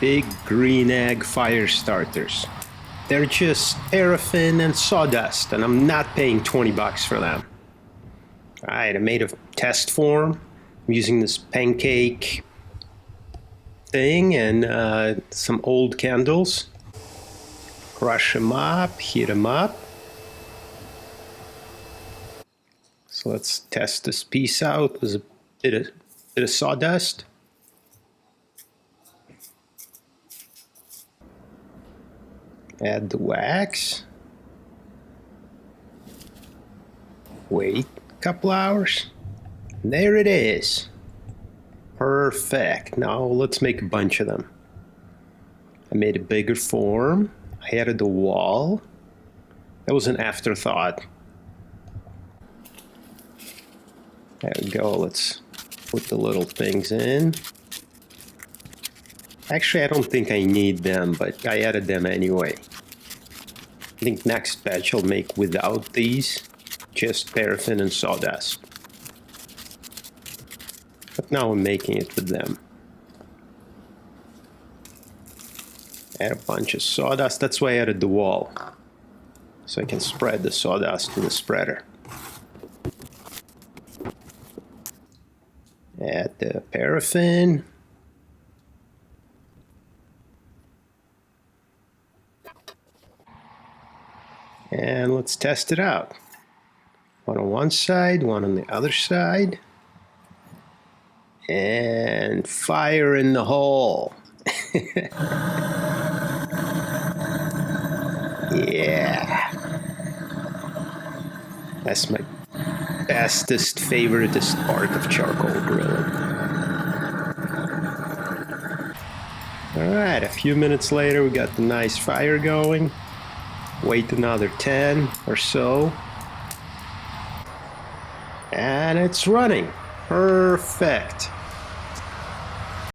big green egg fire starters. They're just paraffin and sawdust, and I'm not paying 20 bucks for them. Alright, I made a test form. I'm using this pancake thing and some old candles. Crush them up, heat them up. So let's test this piece out with a bit of sawdust. Add the wax. Wait a couple hours. And there it is. Perfect. Now let's make a bunch of them. I made a bigger form. I added the wall. That was an afterthought. There we go. Let's put the little things in. Actually, I don't think I need them, but I added them anyway. I think next batch I'll make without these, just paraffin and sawdust. But now I'm making it with them. Add a bunch of sawdust. That's why I added the wall, so I can spread the sawdust in the spreader. Add the paraffin. And let's test it out. One on one side, one on the other side. And fire in the hole. Yeah. That's my bestest, favoritest part of charcoal grilling. Alright, a few minutes later we got the nice fire going. Wait another 10 or so. And it's running. Perfect.